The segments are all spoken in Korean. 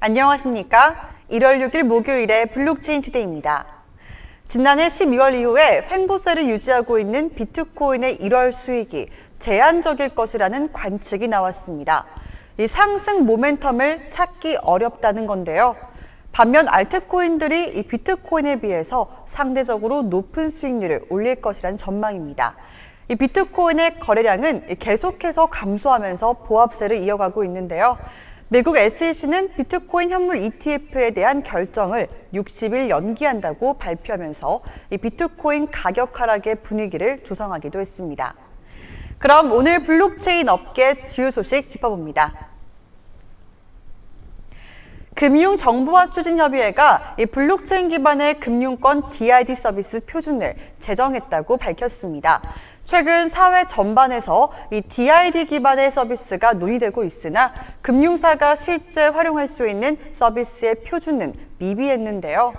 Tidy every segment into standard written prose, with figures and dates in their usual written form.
안녕하십니까? 1월 6일 목요일의 블록체인 투데이입니다. 지난해 12월 이후에 횡보세를 유지하고 있는 비트코인의 1월 수익이 제한적일 것이라는 관측이 나왔습니다. 이 상승 모멘텀을 찾기 어렵다는 건데요. 반면 알트코인들이 이 비트코인에 비해서 상대적으로 높은 수익률을 올릴 것이라는 전망입니다. 이 비트코인의 거래량은 계속해서 감소하면서 보합세를 이어가고 있는데요. 미국 SEC는 비트코인 현물 ETF에 대한 결정을 60일 연기한다고 발표하면서 이 비트코인 가격 하락의 분위기를 조성하기도 했습니다. 그럼 오늘 블록체인 업계 주요 소식 짚어봅니다. 금융정보화추진협의회가 이 블록체인 기반의 금융권 DID 서비스 표준을 제정했다고 밝혔습니다. 최근 사회 전반에서 이 DID 기반의 서비스가 논의되고 있으나 금융사가 실제 활용할 수 있는 서비스의 표준은 미비했는데요.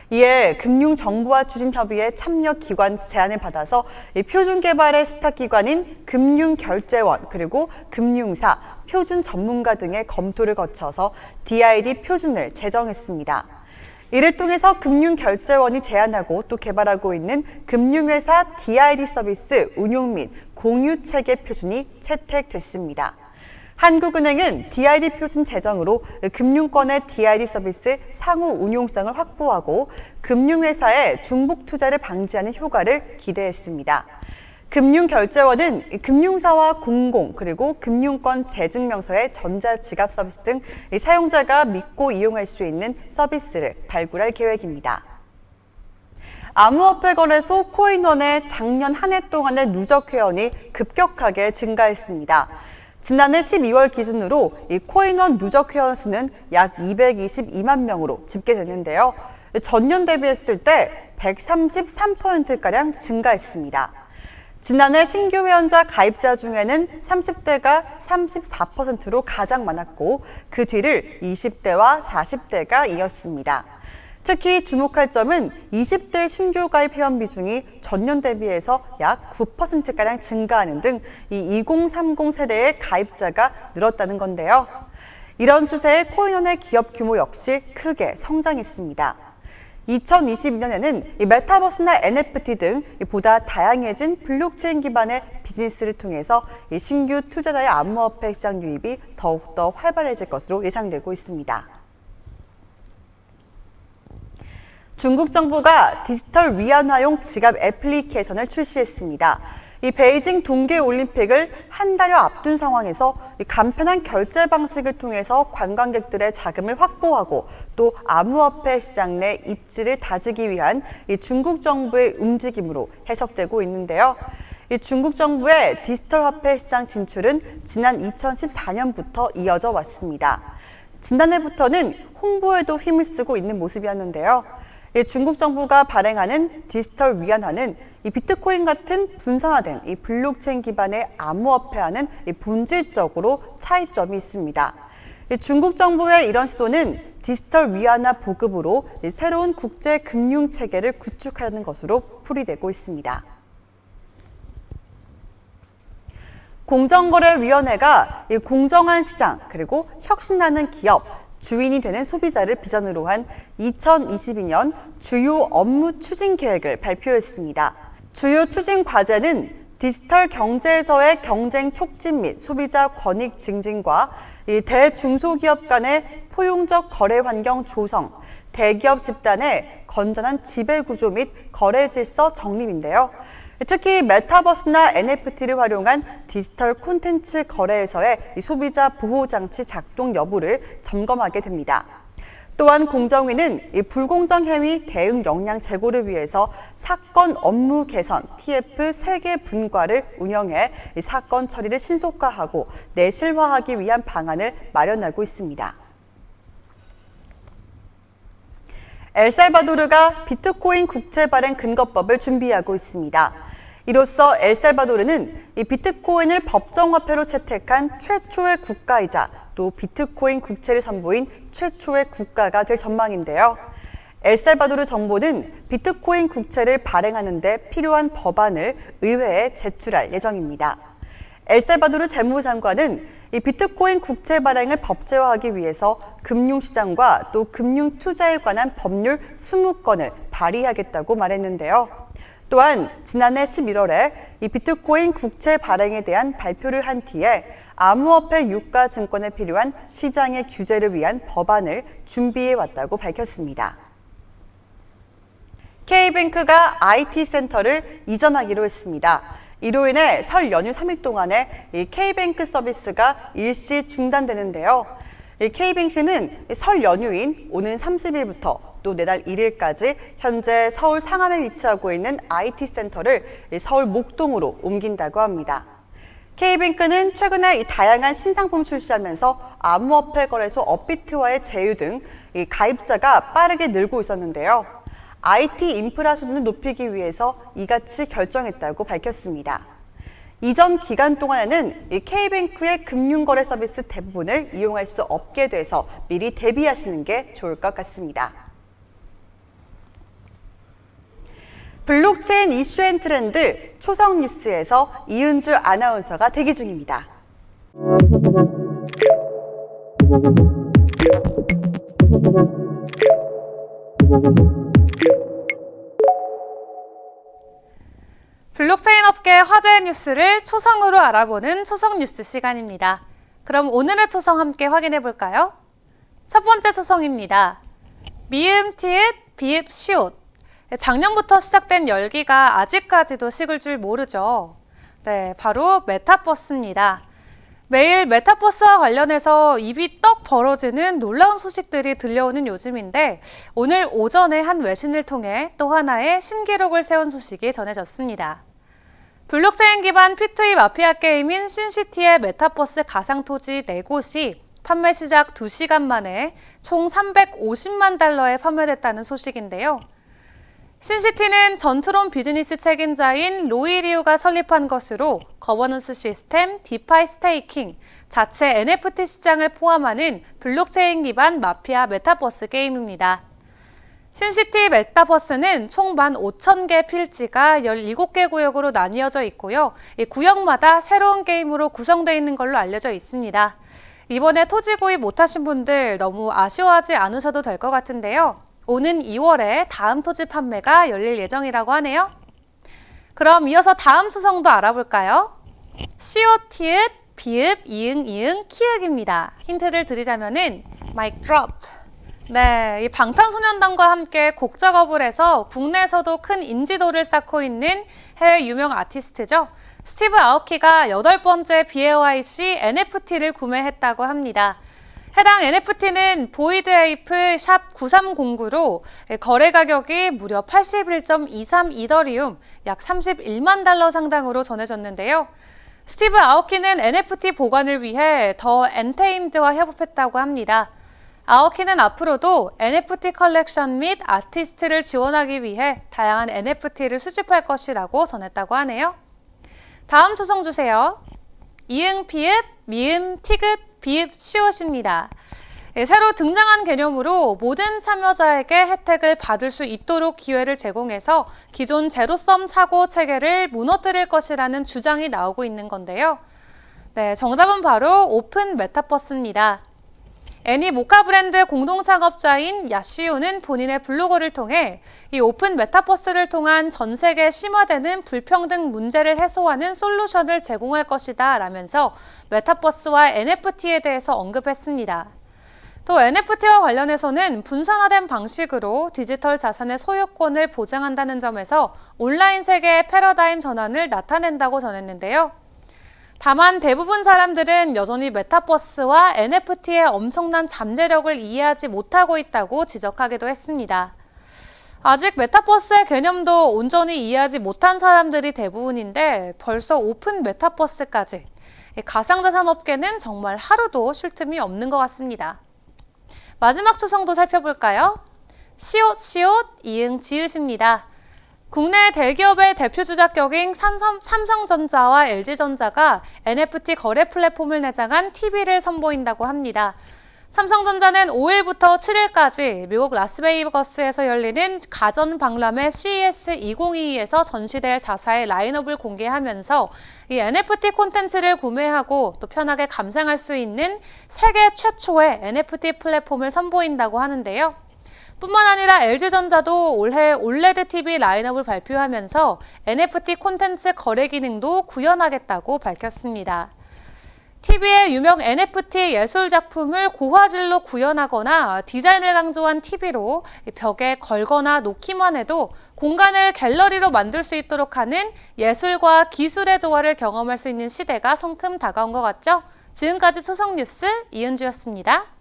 이에 금융정보화추진협의회 참여기관 제안을 받아서 이 표준 개발의 수탁기관인 금융결제원 그리고 금융사, 표준 전문가 등의 검토를 거쳐서 DID 표준을 제정했습니다. 이를 통해서 금융결제원이 제안하고 또 개발하고 있는 금융회사 DID 서비스 운용 및 공유 체계 표준이 채택됐습니다. 한국은행은 DID 표준 제정으로 금융권의 DID 서비스 상호 운용성을 확보하고 금융회사의 중복 투자를 방지하는 효과를 기대했습니다. 금융결제원은 금융사와 공공 그리고 금융권 재증명서의 전자지갑 서비스 등 사용자가 믿고 이용할 수 있는 서비스를 발굴할 계획입니다. 암호화폐 거래소 코인원의 작년 한 해 동안의 누적 회원이 급격하게 증가했습니다. 지난해 12월 기준으로 이 코인원 누적 회원 수는 약 222만 명으로 집계됐는데요. 전년 대비했을 때 133%가량 증가했습니다. 지난해 신규 회원자 가입자 중에는 30대가 34%로 가장 많았고 그 뒤를 20대와 40대가 이었습니다. 특히 주목할 점은 20대 신규 가입 회원 비중이 전년 대비해서 약 9%가량 증가하는 등 이 2030 세대의 가입자가 늘었다는 건데요. 이런 추세에 코인원의 기업 규모 역시 크게 성장했습니다. 2022년에는 메타버스나 NFT 등 보다 다양해진 블록체인 기반의 비즈니스를 통해서 신규 투자자의 암호화폐 시장 유입이 더욱더 활발해질 것으로 예상되고 있습니다. 중국 정부가 디지털 위안화용 지갑 애플리케이션을 출시했습니다. 이 베이징 동계올림픽을 한 달여 앞둔 상황에서 간편한 결제 방식을 통해서 관광객들의 자금을 확보하고 또 암호화폐 시장 내 입지를 다지기 위한 이 중국 정부의 움직임으로 해석되고 있는데요. 이 중국 정부의 디지털 화폐 시장 진출은 지난 2014년부터 이어져 왔습니다. 지난해부터는 홍보에도 힘을 쓰고 있는 모습이었는데요. 중국 정부가 발행하는 디지털 위안화는 이 비트코인 같은 분산화된 이 블록체인 기반의 암호화폐와는 본질적으로 차이점이 있습니다. 중국 정부의 이런 시도는 디지털 위안화 보급으로 새로운 국제 금융 체계를 구축하려는 것으로 풀이되고 있습니다. 공정거래위원회가 공정한 시장 그리고 혁신하는 기업, 주인이 되는 소비자를 비전으로 한 2022년 주요 업무 추진 계획을 발표했습니다. 주요 추진 과제는 디지털 경제에서의 경쟁 촉진 및 소비자 권익 증진과 대중소기업 간의 포용적 거래 환경 조성, 대기업 집단의 건전한 지배구조 및 거래 질서 정립인데요. 특히 메타버스나 NFT를 활용한 디지털 콘텐츠 거래에서의 소비자 보호장치 작동 여부를 점검하게 됩니다. 또한 공정위는 불공정 행위 대응 역량 제고를 위해서 사건 업무 개선 TF 세계 분과를 운영해 사건 처리를 신속화하고 내실화하기 위한 방안을 마련하고 있습니다. 엘살바도르가 비트코인 국채 발행 근거법을 준비하고 있습니다. 이로써 엘살바도르는 이 비트코인을 법정화폐로 채택한 최초의 국가이자 또 비트코인 국채를 선보인 최초의 국가가 될 전망인데요. 엘살바도르 정부는 비트코인 국채를 발행하는 데 필요한 법안을 의회에 제출할 예정입니다. 엘살바도르 재무장관은 이 비트코인 국채 발행을 법제화하기 위해서 금융시장과 또 금융투자에 관한 법률 20건을 발의하겠다고 말했는데요. 또한 지난해 11월에 이 비트코인 국채 발행에 대한 발표를 한 뒤에 암호화폐 유가 증권에 필요한 시장의 규제를 위한 법안을 준비해 왔다고 밝혔습니다. K뱅크가 IT 센터를 이전하기로 했습니다. 이로 인해 설 연휴 3일 동안에 이 K뱅크 서비스가 일시 중단되는데요. 이 K뱅크는 설 연휴인 오는 30일부터 또 내달 1일까지 현재 서울 상암에 위치하고 있는 IT 센터를 서울 목동으로 옮긴다고 합니다. K뱅크는 최근에 이 다양한 신상품 출시하면서 암호화폐 거래소 업비트와의 제휴 등 이 가입자가 빠르게 늘고 있었는데요. IT 인프라 수준을 높이기 위해서 이같이 결정했다고 밝혔습니다. 이전 기간 동안에는 이 K뱅크의 금융거래 서비스 대부분을 이용할 수 없게 돼서 미리 대비하시는 게 좋을 것 같습니다. 블록체인 이슈 앤 트렌드 초성 뉴스에서 이은주 아나운서가 대기 중입니다. 블록체인 업계 화제의 뉴스를 초성으로 알아보는 초성 뉴스 시간입니다. 그럼 오늘의 초성 함께 확인해 볼까요? 첫 번째 초성입니다. 미음, 티읕, 비읍, 시옷. 작년부터 시작된 열기가 아직까지도 식을 줄 모르죠. 네, 바로 메타버스입니다. 매일 메타버스와 관련해서 입이 떡 벌어지는 놀라운 소식들이 들려오는 요즘인데 오늘 오전에 한 외신을 통해 또 하나의 신기록을 세운 소식이 전해졌습니다. 블록체인 기반 P2E 마피아 게임인 신시티의 메타버스 가상토지 4곳이 판매 시작 2시간 만에 총 350만 달러에 판매됐다는 소식인데요. 신시티는 전트론 비즈니스 책임자인 로이 리우가 설립한 것으로 거버넌스 시스템, 디파이 스테이킹, 자체 NFT 시장을 포함하는 블록체인 기반 마피아 메타버스 게임입니다. 신시티 메타버스는 총 15,000개 필지가 17개 구역으로 나뉘어져 있고요. 이 구역마다 새로운 게임으로 구성되어 있는 걸로 알려져 있습니다. 이번에 토지 구입 못하신 분들 너무 아쉬워하지 않으셔도 될 것 같은데요. 오는 2월에 다음 토지 판매가 열릴 예정이라고 하네요. 그럼 이어서 다음 수성도 알아볼까요? 시옷, 티읕, 비읍, 이응, 이응, 키읔입니다. 힌트를 드리자면은 mic drop. 네, 이 방탄소년단과 함께 곡 작업을 해서 국내에서도 큰 인지도를 쌓고 있는 해외 유명 아티스트죠. 스티브 아오키가 8번째 BAYC NFT를 구매했다고 합니다. 해당 NFT는 보이드 에이프 샵 9309로 거래 가격이 무려 81.23 이더리움, 약 31만 달러 상당으로 전해졌는데요. 스티브 아오키는 NFT 보관을 위해 더 엔테임드와 협업했다고 합니다. 아오키는 앞으로도 NFT 컬렉션 및 아티스트를 지원하기 위해 다양한 NFT를 수집할 것이라고 전했다고 하네요. 다음 초성 주세요. 이응, 피읍, 미음, 티귿, 비읍, 시옷입니다. 새로 등장한 개념으로 모든 참여자에게 혜택을 받을 수 있도록 기회를 제공해서 기존 제로섬 사고 체계를 무너뜨릴 것이라는 주장이 나오고 있는 건데요. 네, 정답은 바로 오픈 메타버스입니다. 애니 모카 브랜드 공동 창업자인 야시오는 본인의 블로거를 통해 이 오픈 메타버스를 통한 전 세계 심화되는 불평등 문제를 해소하는 솔루션을 제공할 것이다 라면서 메타버스와 NFT에 대해서 언급했습니다. 또 NFT와 관련해서는 분산화된 방식으로 디지털 자산의 소유권을 보장한다는 점에서 온라인 세계의 패러다임 전환을 나타낸다고 전했는데요. 다만 대부분 사람들은 여전히 메타버스와 NFT의 엄청난 잠재력을 이해하지 못하고 있다고 지적하기도 했습니다. 아직 메타버스의 개념도 온전히 이해하지 못한 사람들이 대부분인데 벌써 오픈 메타버스까지 가상자산 업계는 정말 하루도 쉴 틈이 없는 것 같습니다. 마지막 초성도 살펴볼까요? 시옷 이응 지읒입니다. 국내 대기업의 대표 주작격인 삼성전자와 LG전자가 NFT 거래 플랫폼을 내장한 TV를 선보인다고 합니다. 삼성전자는 5일부터 7일까지 미국 라스베이거스에서 열리는 가전 박람회 CES 2022에서 전시될 자사의 라인업을 공개하면서 이 NFT 콘텐츠를 구매하고 또 편하게 감상할 수 있는 세계 최초의 NFT 플랫폼을 선보인다고 하는데요. 뿐만 아니라 LG전자도 올해 올레드 TV 라인업을 발표하면서 NFT 콘텐츠 거래 기능도 구현하겠다고 밝혔습니다. TV의 유명 NFT 예술 작품을 고화질로 구현하거나 디자인을 강조한 TV로 벽에 걸거나 놓기만 해도 공간을 갤러리로 만들 수 있도록 하는 예술과 기술의 조화를 경험할 수 있는 시대가 성큼 다가온 것 같죠? 지금까지 초성 뉴스 이은주였습니다.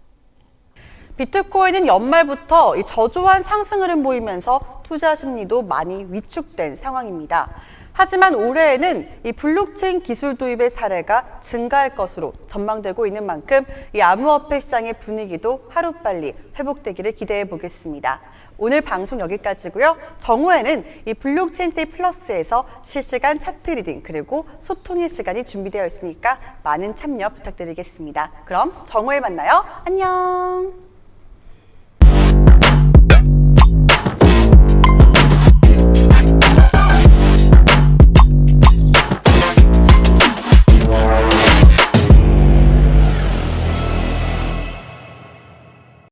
비트코인은 연말부터 이 저조한 상승 흐름 보이면서 투자 심리도 많이 위축된 상황입니다. 하지만 올해에는 이 블록체인 기술 도입의 사례가 증가할 것으로 전망되고 있는 만큼 이 암호화폐 시장의 분위기도 하루빨리 회복되기를 기대해 보겠습니다. 오늘 방송 여기까지고요. 정오에는 이 블록체인 데이 플러스에서 실시간 차트 리딩 그리고 소통의 시간이 준비되어 있으니까 많은 참여 부탁드리겠습니다. 그럼 정오에 만나요. 안녕.